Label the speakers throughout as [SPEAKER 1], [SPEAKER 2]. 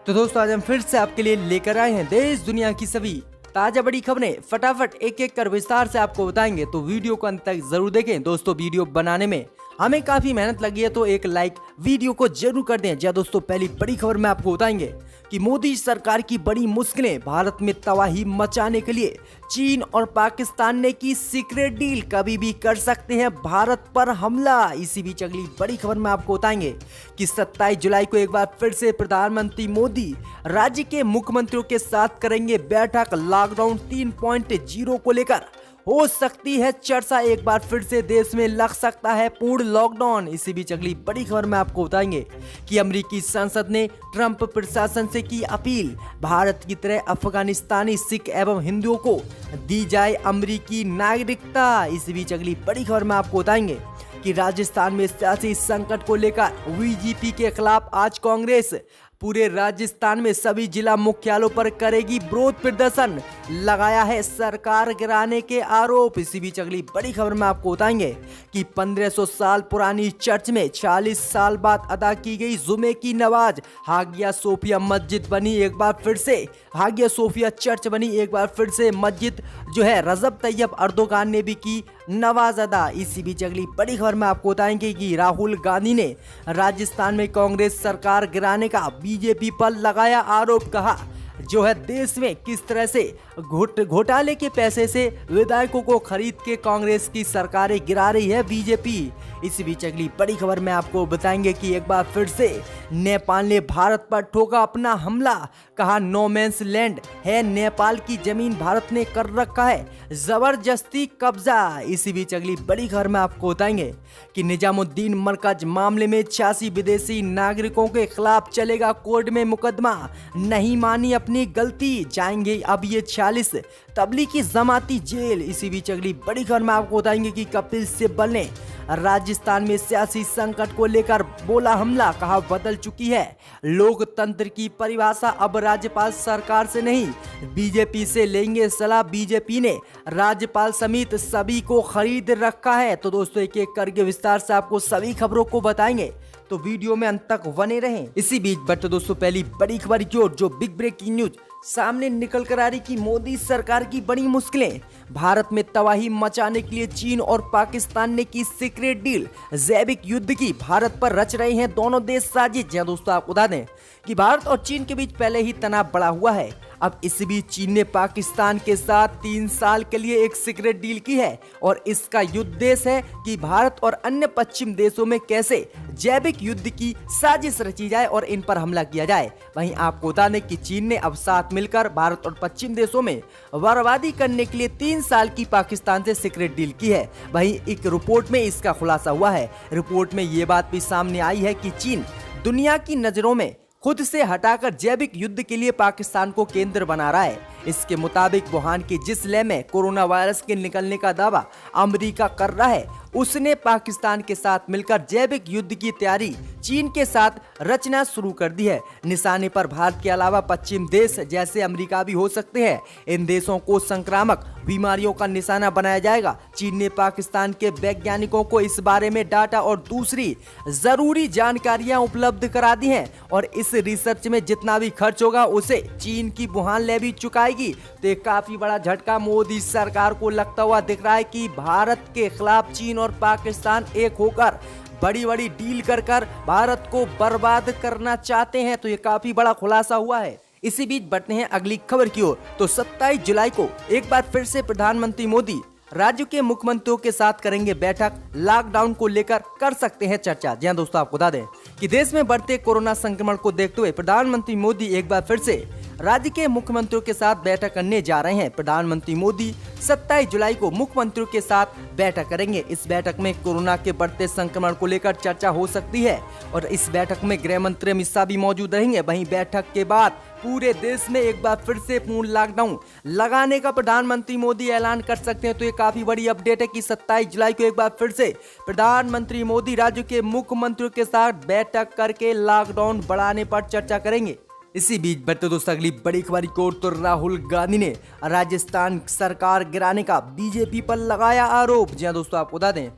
[SPEAKER 1] तो दोस्तों आज हम फिर से आपके लिए लेकर आए हैं देश दुनिया की सभी ताजा बड़ी खबरें। फटाफट एक एक कर विस्तार से आपको बताएंगे, तो वीडियो को अंत तक जरूर देखें। दोस्तों वीडियो बनाने में हमें काफी मेहनत लगी है, तो एक लाइक वीडियो को जरूर कर दें। जी दोस्तों, पहली बड़ी खबर में आपको बताएंगे कि मोदी सरकार की बड़ी मुश्किलें, भारत में तबाही मचाने के लिए चीन और पाकिस्तान ने की सीक्रेट डील, कभी भी कर सकते हैं भारत पर हमला। इसी बीच अगली बड़ी खबर में आपको बताएंगे कि 27 जुलाई को एक बार फिर से प्रधानमंत्री मोदी राज्य के मुख्यमंत्रियों के साथ करेंगे बैठक। लॉकडाउन 3.0 को लेकर हो सकती है चर्चा, एक बार फिर से देश में लग सकता है पूर्ण लॉकडाउन। इसी बीच अगली बड़ी खबर में आपको बताएंगे कि अमेरिकी संसद ने ट्रंप प्रशासन से की अपील, भारत की तरह अफगानिस्तानी सिख एवं हिंदुओं को दी जाए अमेरिकी नागरिकता। इसी बीच अगली बड़ी खबर में आपको बताएंगे कि राजस्थान में सियासी संकट को लेकर बीजेपी के खिलाफ आज कांग्रेस पूरे राजस्थान में सभी जिला मुख्यालयों पर करेगी विरोध प्रदर्शन, लगाया है सरकार गिराने के आरोप। इसी बीच अगली बड़ी खबर में आपको बताएंगे कि 1500 साल पुरानी चर्च में 40 साल बाद अदा की गई जुमे की नमाज, हागिया सोफिया मस्जिद बनी एक बार फिर से, हागिया सोफिया चर्च बनी एक बार फिर से मस्जिद जो है रजब तैयब अर्दोगान ने भी की नमाज अदा। इसी बीच अगली बड़ी खबर में आपको बताएंगे कि राहुल गांधी ने राजस्थान में कांग्रेस सरकार गिराने का बीजेपी पर लगाया आरोप, कहा जो है देश में किस तरह से घोटाले के पैसे से विधायकों को खरीद के कांग्रेस की सरकारें गिरा रही है बीजेपी। इसी बीच अगली बड़ी खबर में आपको बताएंगे कि एक बार फिर से नेपाल ने भारत पर ठोका अपना हमला, कहा नो मैंस लैंड है नेपाल की जमीन, भारत ने कर रखा है जबरदस्ती कब्जा। इसी बीच अगली बड़ी खबर में आपको बताएंगे कि निजामुद्दीन मरकज मामले में 86 विदेशी नागरिकों के खिलाफ चलेगा कोर्ट में मुकदमा, नहीं मानी अपनी गलती, जाएंगे अब ये 46 तबलीगी जमाती जेल। इसी बीच अगली बड़ी खबर में आपको बताएंगे कि कपिल सिब्बल ने राजस्थान में सियासी संकट को लेकर बोला हमला, कहा बदल चुकी है लोकतंत्र की परिभाषा, अब राज्यपाल सरकार से नहीं बीजेपी से लेंगे सलाह, बीजेपी ने राज्यपाल समेत सभी को खरीद रखा है। तो दोस्तों एक एक करके विस्तार से आपको सभी खबरों को बताएंगे, तो वीडियो में अंत तक बने रहें। इसी बीच बढ़ते दोस्तों पहली बड़ी खबर की ओर, जो बिग ब्रेकिंग न्यूज सामने निकल कर आ रही कि मोदी सरकार की बड़ी मुश्किलें, भारत में तबाही मचाने के लिए चीन और पाकिस्तान ने की सीक्रेट डील, जैविक युद्ध की भारत पर रच रहे हैं दोनों देश साजिश। जी दोस्तों, आपको बता दें कि भारत और चीन के बीच पहले ही तनाव बढ़ा हुआ है। अब इस बीच चीन ने पाकिस्तान के साथ 3 साल के लिए एक सीक्रेट डील की है और इसका उद्देश्य है कि भारत और अन्य पश्चिम देशों में कैसे जैविक युद्ध की साजिश रची जाए और इन पर हमला किया जाए। वहीं आपको बता दें कि चीन ने अब साथ मिलकर भारत और पश्चिम देशों में बर्बादी करने के लिए 3 साल की पाकिस्तान से सीक्रेट डील की है। वहीं एक रिपोर्ट में इसका खुलासा हुआ है। रिपोर्ट में ये बात भी सामने आई है कि चीन दुनिया की नजरों में खुद से हटाकर जैविक युद्ध के लिए पाकिस्तान को केंद्र बना रहा है। इसके मुताबिक वुहान के जिस लैब में कोरोना वायरस के निकलने का दावा अमेरिका कर रहा है, उसने पाकिस्तान के साथ मिलकर जैविक युद्ध की तैयारी चीन के साथ रचना शुरू कर दी है। निशाने पर भारत के अलावा पश्चिम देश जैसे अमेरिका भी हो सकते हैं। इन देशों को संक्रामक बीमारियों का निशाना बनाया जाएगा। चीन ने पाकिस्तान के वैज्ञानिकों को इस बारे में डाटा और दूसरी जरूरी जानकारियां उपलब्ध करा दी हैं और इस रिसर्च में जितना भी खर्च होगा उसे चीन की वुहान लैब ही चुकाएगी। तो एक काफी बड़ा झटका मोदी सरकार को लगता हुआ दिख रहा है कि भारत के खिलाफ चीन और पाकिस्तान एक होकर बड़ी बड़ी डील कर भारत को बर्बाद करना चाहते हैं। तो ये काफी बड़ा खुलासा हुआ है। इसी बीच बढ़ते हैं अगली खबर की ओर। तो 27 जुलाई को एक बार फिर से प्रधानमंत्री मोदी राज्यों के मुख्यमंत्रियों के साथ करेंगे बैठक, लॉकडाउन को लेकर कर सकते हैं चर्चा। जी दोस्तों, आपको बता दें कि देश में बढ़ते कोरोना संक्रमण को देखते हुए प्रधानमंत्री मोदी एक बार फिर से राज्य के मुख्यमंत्रियों के साथ बैठक करने जा रहे हैं। प्रधानमंत्री मोदी 27 जुलाई को मुख्यमंत्रियों के साथ बैठक करेंगे। इस बैठक में कोरोना के बढ़ते संक्रमण को लेकर चर्चा हो सकती है और इस बैठक में गृह मंत्री अमित शाह भी मौजूद रहेंगे। वहीं बैठक के बाद पूरे देश में एक बार फिर से पूर्ण लॉकडाउन लगाने का प्रधानमंत्री मोदी ऐलान कर सकते हैं। तो ये काफी बड़ी अपडेट है कि 27 जुलाई को एक बार फिर से प्रधानमंत्री मोदी राज्य के मुख्यमंत्रियों के साथ बैठक करके लॉकडाउन बढ़ाने पर चर्चा करेंगे। इसी बीच बढ़ते दोस्तों अगली बड़ी खबर की ओर, तो राहुल गांधी ने राजस्थान सरकार गिराने का बीजेपी पर लगाया आरोप। जी दोस्तों, आपको बता दें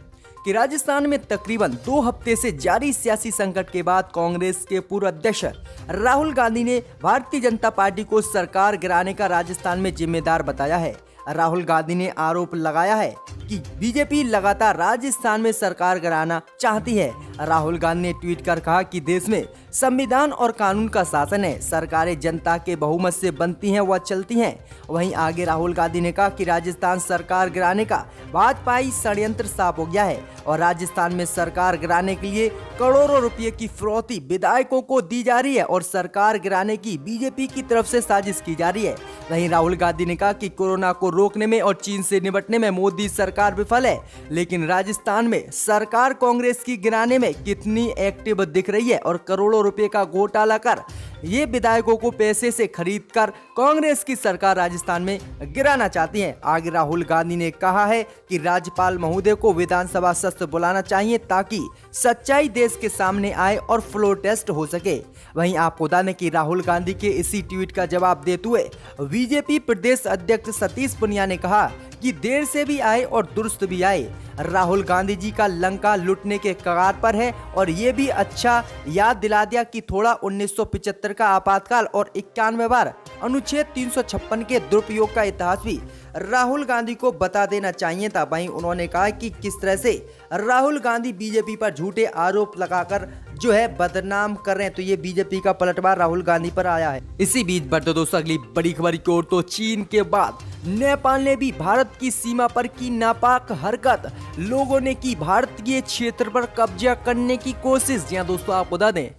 [SPEAKER 1] कि राजस्थान में तकरीबन 2 हफ्ते से जारी सियासी संकट के बाद कांग्रेस के पूर्व अध्यक्ष राहुल गांधी ने भारतीय जनता पार्टी को सरकार गिराने का राजस्थान में जिम्मेदार बताया है। राहुल गांधी ने आरोप लगाया है कि बीजेपी लगातार राजस्थान में सरकार गिराना चाहती है। राहुल गांधी ने ट्वीट कर कहा कि देश में संविधान और कानून का शासन है, सरकारें जनता के बहुमत से बनती हैं व चलती हैं। वहीं आगे राहुल गांधी ने कहा कि राजस्थान सरकार गिराने का भाजपाई षड्यंत्र साफ हो गया है और राजस्थान में सरकार गिराने के लिए करोड़ों रुपए की फिरौती विधायकों को दी जा रही है और सरकार गिराने की बीजेपी की तरफ से साजिश की जा रही है। वहीं राहुल गांधी ने कहा कि कोरोना को रोकने में और चीन से निपटने में मोदी सरकार विफल है, लेकिन राजस्थान में सरकार कांग्रेस की गिराने में कितनी एक्टिव दिख रही है और करोड़ों रुपए का घोटाला कर ये विधायकों को पैसे से खरीदकर कांग्रेस की सरकार राजस्थान में गिराना चाहती है। आगे राहुल गांधी ने कहा है कि राज्यपाल महोदय को विधानसभा सत्र बुलाना चाहिए ताकि सच्चाई देश के सामने आए और फ्लोर टेस्ट हो सके। वहीं आपको बता दें कि राहुल गांधी के इसी ट्वीट का जवाब देते हुए बीजेपी प्रदेश अध्यक्ष सतीश पुनिया ने कहा कि देर से भी आए और दुरुस्त भी आए। राहुल गांधी जी का लंका लुटने के कगार पर है और ये भी अच्छा याद दिला दिया कि थोड़ा 1975 का आपातकाल और 91 बार अनुच्छेद 356 के दुरुपयोग का इतिहास भी राहुल गांधी को बता देना चाहिए था। वहीं उन्होंने कहा कि किस तरह से राहुल गांधी बीजेपी पर झूठे आरोप लगाकर जो है बदनाम कर रहे हैं, तो ये बीजेपी का पलटवार राहुल गांधी पर आया है। इसी बीच बढ़ते दोस्तों अगली बड़ी खबर की ओर, तो चीन के बाद नेपाल ने भी भारत की सीमा पर की नापाक हरकत, लोगों ने की भारतीय क्षेत्र पर कब्जा करने की कोशिश। जी हां दोस्तों, आपको बता दें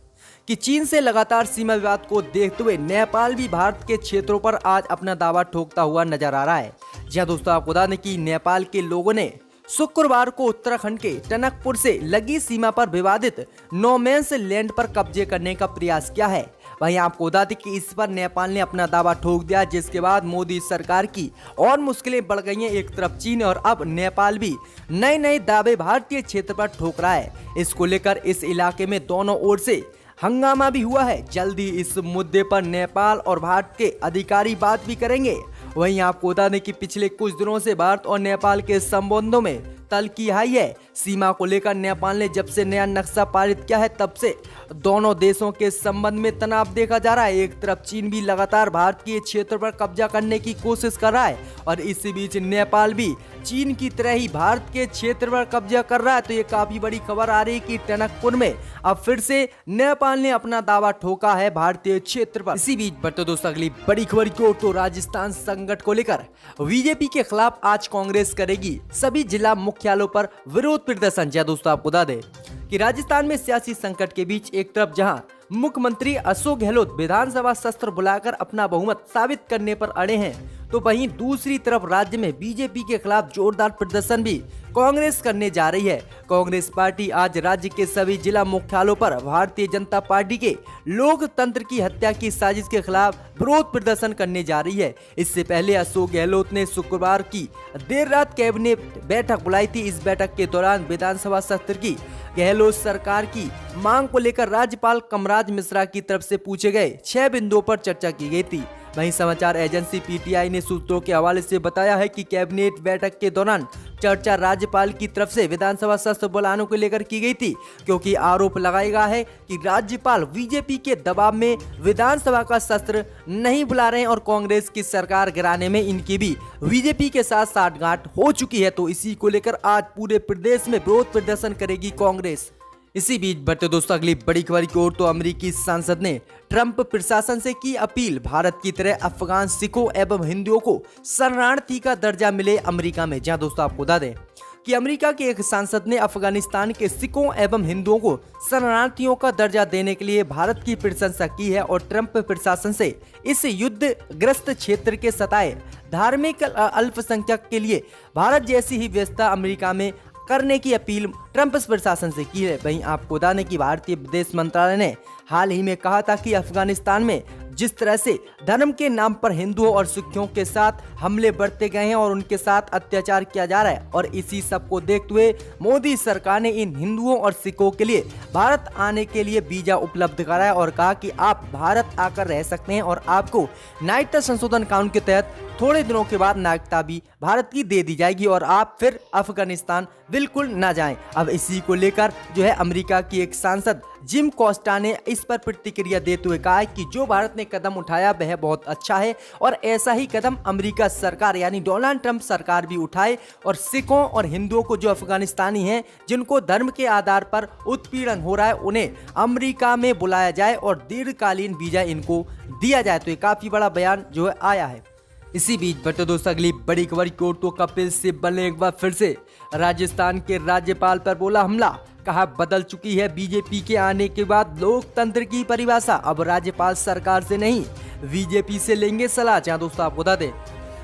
[SPEAKER 1] कि चीन से लगातार सीमा विवाद को देखते हुए नेपाल भी भारत के क्षेत्रों पर आज अपना दावा ठोकता हुआ नजर आ रहा है। जी हां दोस्तों, आपको बता दें कि नेपाल के लोगों ने शुक्रवार को उत्तराखंड के टनकपुर से लगी सीमा पर विवादित नो मैंस लैंड पर कब्जे करने का प्रयास किया है। वहीं आपको बता दें कि इस पर नेपाल ने अपना दावा ठोक दिया, जिसके बाद मोदी सरकार की और मुश्किलें बढ़ गई हैं। एक तरफ चीन और अब नेपाल भी नए नए दावे भारतीय क्षेत्र पर ठोक रहा है। इसको लेकर इस इलाके में दोनों ओर से हंगामा भी हुआ है। जल्दी इस मुद्दे पर नेपाल और भारत के अधिकारी बात भी करेंगे। वहीं आपको बता दें कि पिछले कुछ दिनों से भारत और नेपाल के संबंधों में तल्खी आई है। सीमा को लेकर नेपाल ने जब से नया नक्शा पारित किया है तब से दोनों देशों के संबंध में तनाव देखा जा रहा है। एक तरफ चीन भी लगातार भारतीय क्षेत्र पर कब्जा करने की कोशिश कर रहा है और इसी बीच नेपाल भी चीन की तरह ही भारत के क्षेत्र पर कब्जा कर रहा है। तो ये काफी बड़ी खबर आ रही है कि टनकपुर में अब फिर से नेपाल ने अपना दावा ठोका है भारतीय क्षेत्र पर। इसी बीच बढ़ते दोस्तों अगली बड़ी खबर की ओर, तो राजस्थान संकट को लेकर बीजेपी के खिलाफ आज कांग्रेस करेगी सभी जिला मुख्यालयों पर विरोध प्रदर्शन। जय दोस्तों, आपको बता दें कि राजस्थान में सियासी संकट के बीच एक तरफ जहां मुख्यमंत्री अशोक गहलोत विधानसभा सत्र बुलाकर अपना बहुमत साबित करने पर अड़े हैं, तो वहीं दूसरी तरफ राज्य में बीजेपी के खिलाफ जोरदार प्रदर्शन भी कांग्रेस करने जा रही है। कांग्रेस पार्टी आज राज्य के सभी जिला मुख्यालयों पर भारतीय जनता पार्टी के लोकतंत्र की हत्या की साजिश के खिलाफ विरोध प्रदर्शन करने जा रही है। इससे पहले अशोक गहलोत ने शुक्रवार की देर रात कैबिनेट बैठक बुलाई थी। इस बैठक के दौरान विधानसभा सत्र की गहलोत सरकार की मांग को लेकर राज्यपाल कमराज मिश्रा की तरफ से पूछे गए 6 बिंदुओं पर चर्चा की गई थी। वहीं समाचार एजेंसी पीटीआई ने सूत्रों के हवाले से बताया है कि कैबिनेट बैठक के दौरान चर्चा राज्यपाल की तरफ से विधानसभा सत्र बुलाने को लेकर की गई थी, क्योंकि आरोप लगाया गया है कि राज्यपाल बीजेपी के दबाव में विधानसभा का सत्र नहीं बुला रहे हैं और कांग्रेस की सरकार गिराने में इनकी भी बीजेपी के साथ साठगांठ हो चुकी है। तो इसी को लेकर आज पूरे प्रदेश में विरोध प्रदर्शन करेगी कांग्रेस। इसी बीच बढ़ते दोस्तों अगली बड़ी खबर की ओर, तो अमेरिकी सांसद ने ट्रंप प्रशासन से की अपील, भारत की तरह अफगान सिखों एवं हिंदुओं को शरणार्थी का दर्जा मिले अमेरिका में। जहां दोस्तों आपको बता दें कि अमेरिका के एक सांसद ने अफगानिस्तान के सिखों एवं हिंदुओं को शरणार्थियों का दर्जा देने के लिए भारत की प्रशंसा की है और ट्रंप प्रशासन से इस युद्ध ग्रस्त क्षेत्र के सताए धार्मिक अल्पसंख्यक के लिए भारत जैसी ही व्यवस्था अमेरिका में करने की अपील ट्रंप प्रशासन से की है। वहीं आपको बता दें कि भारतीय विदेश मंत्रालय ने हाल ही में कहा था कि अफगानिस्तान में जिस तरह से धर्म के नाम पर हिंदुओं और सिखों के साथ हमले बढ़ते गए हैं और उनके साथ अत्याचार किया जा रहा है, और इसी सब को देखते हुए मोदी सरकार ने इन हिंदुओं और सिखों के लिए भारत आने के लिए वीजा उपलब्ध कराया और कहा कि आप भारत आकर रह सकते हैं और आपको नागरिकता संशोधन कानून के तहत थोड़े दिनों के बाद नागरिकता भी भारत की दे दी जाएगी और आप फिर अफगानिस्तान बिल्कुल ना जाएं। अब इसी को लेकर जो है अमेरिका की एक सांसद जिम कोस्टा ने इस पर प्रतिक्रिया देते हुए कहा है कि जो भारत ने कदम उठाया वह बहुत अच्छा है और ऐसा ही कदम अमेरिका सरकार यानी डोनाल्ड ट्रंप सरकार भी उठाए और सिखों और हिंदुओं को जो अफगानिस्तानी हैं जिनको धर्म के आधार पर उत्पीड़न हो रहा है उन्हें अमेरिका में बुलाया जाए और दीर्घकालीन वीजा इनको दिया जाए। तो ये काफी बड़ा बयान जो है आया है। इसी बीच बढ़ते दोस्तों अगली बड़ी खबर की ओर, तो कपिल सिब्बल ने एक बार फिर से राजस्थान के राज्यपाल पर बोला हमला। कहा बदल चुकी है बीजेपी के आने के बाद लोकतंत्र की परिभाषा, अब राज्यपाल सरकार से नहीं बीजेपी से लेंगे सलाह। जहां दोस्तों आपको बता दें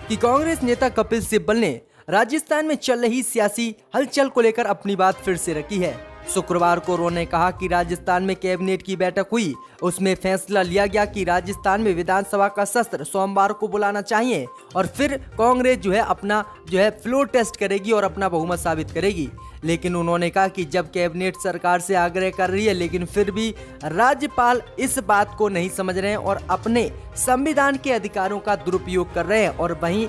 [SPEAKER 1] कि कांग्रेस नेता कपिल सिब्बल ने राजस्थान में चल रही सियासी हलचल को लेकर अपनी बात फिर से रखी है। शुक्रवार को उन्होंने कहा कि राजस्थान में कैबिनेट की बैठक हुई, उसमें फैसला लिया गया कि राजस्थान में विधानसभा का सत्र सोमवार को बुलाना चाहिए और फिर कांग्रेस जो है अपना फ्लोर टेस्ट करेगी और अपना बहुमत साबित करेगी। लेकिन उन्होंने कहा कि जब कैबिनेट सरकार से आग्रह कर रही है लेकिन फिर भी राज्यपाल इस बात को नहीं समझ रहे हैं और अपने संविधान के अधिकारों का दुरुपयोग कर रहे हैं और वहीं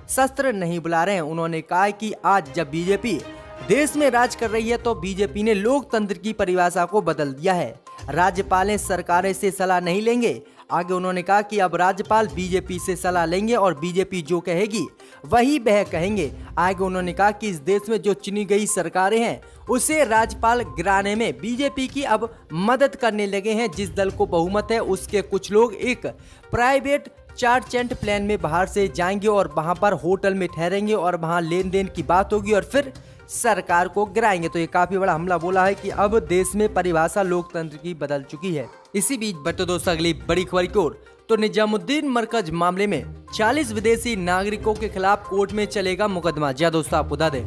[SPEAKER 1] सत्र नहीं बुला रहे हैं। उन्होंने कहा कि आज जब बीजेपी देश में राज कर रही है तो बीजेपी ने लोकतंत्र की परिभाषा को बदल दिया है। राज्यपाल सरकारें से सलाह नहीं लेंगे। आगे उन्होंने कहा कि अब राज्यपाल बीजेपी से सलाह लेंगे और बीजेपी जो कहेगी वही वह कहेंगे। आगे उन्होंने कहा कि इस देश में जो चुनी गई सरकारें हैं उसे राज्यपाल गिराने में बीजेपी की अब मदद करने लगे हैं। जिस दल को बहुमत है उसके कुछ लोग एक प्राइवेट चार्ट प्लान में बाहर से जाएंगे और वहां पर होटल में ठहरेंगे और वहां लेन देन की बात होगी और फिर सरकार को गिराएंगे। तो ये काफी बड़ा हमला बोला है कि अब देश में परिभाषा लोकतंत्र की बदल चुकी है। इसी बीच बढ़ते दोस्तों अगली बड़ी खबर की ओर, तो निजामुद्दीन मरकज मामले में 40 विदेशी नागरिकों के खिलाफ कोर्ट में चलेगा मुकदमा। जी दोस्तों आपको बता दें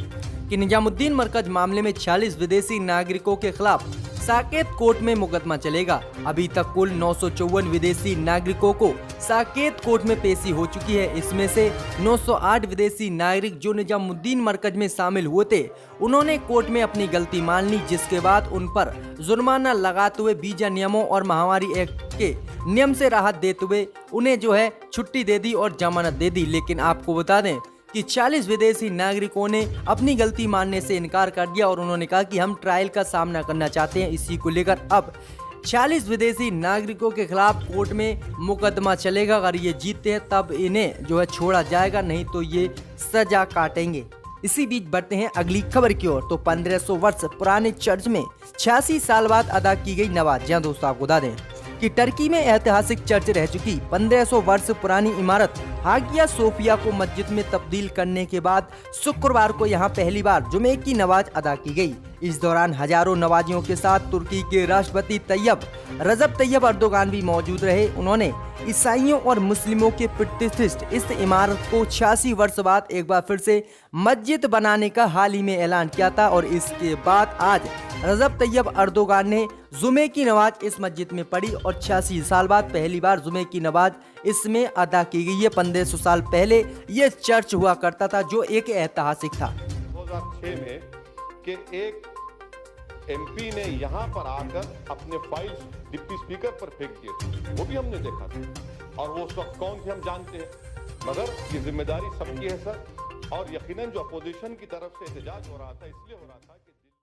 [SPEAKER 1] कि निजामुद्दीन मरकज मामले में 40 विदेशी नागरिकों के खिलाफ साकेत कोर्ट में मुकदमा चलेगा। अभी तक कुल 954 विदेशी नागरिकों को साकेत कोर्ट में पेशी हो चुकी है। इसमें से 908 विदेशी नागरिक जो निजामुद्दीन मरकज में शामिल हुए थे उन्होंने कोर्ट में अपनी गलती मान ली, जिसके बाद उन पर जुर्माना लगाते हुए वीजा नियमों और महामारी एक्ट के नियम से राहत देते हुए उन्हें छुट्टी दे दी और जमानत दे दी। लेकिन आपको बता दें कि 40 विदेशी नागरिकों ने अपनी गलती मानने से इनकार कर दिया और उन्होंने कहा कि हम ट्रायल का सामना करना चाहते हैं। इसी को लेकर अब 40 विदेशी नागरिकों के खिलाफ कोर्ट में मुकदमा चलेगा। अगर ये जीतते हैं तब इन्हें छोड़ा जाएगा, नहीं तो ये सजा काटेंगे। इसी बीच बढ़ते हैं अगली खबर की ओर, तो 1500 वर्ष पुराने चर्च में 86 साल बाद अदा की गई नमाज। जहाँ दोस्तों आपको बता दें कि टर्की में ऐतिहासिक चर्च रह चुकी 1500 वर्ष पुरानी इमारत हागिया सोफिया को मस्जिद में तब्दील करने के बाद शुक्रवार को यहां पहली बार जुमे की नमाज अदा की गई। इस दौरान हजारों नमाजियों के साथ तुर्की के राष्ट्रपति रजब तैयब अर्दोगान भी मौजूद रहे। उन्होंने ईसाइयों और मुस्लिमों के प्रतिष्ठित इस इमारत को 86 वर्ष बाद एक बार फिर से मस्जिद बनाने का हाल ही में ऐलान किया था और इसके बाद आज रजब तैयब अर्दोगान ने जुमे की नमाज इस मस्जिद में पढ़ी और 86 साल बाद पहली बार जुमे की नमाज इसमें अदा की गई है। 1500 साल पहले ये चर्च हुआ करता था जो एक ऐतिहासिक था।
[SPEAKER 2] 2006 में कि एक एमपी ने यहाँ पर आकर अपने फाइल्स डिप्टी स्पीकर पर फेंक दिए थे, वो भी हमने देखा था और वो उस वक्त कौन थे हम जानते हैं, मगर ये जिम्मेदारी सबकी है सर। और यकीनन जो अपोजिशन की तरफ से एहतजाज हो रहा था इसलिए हो रहा था कि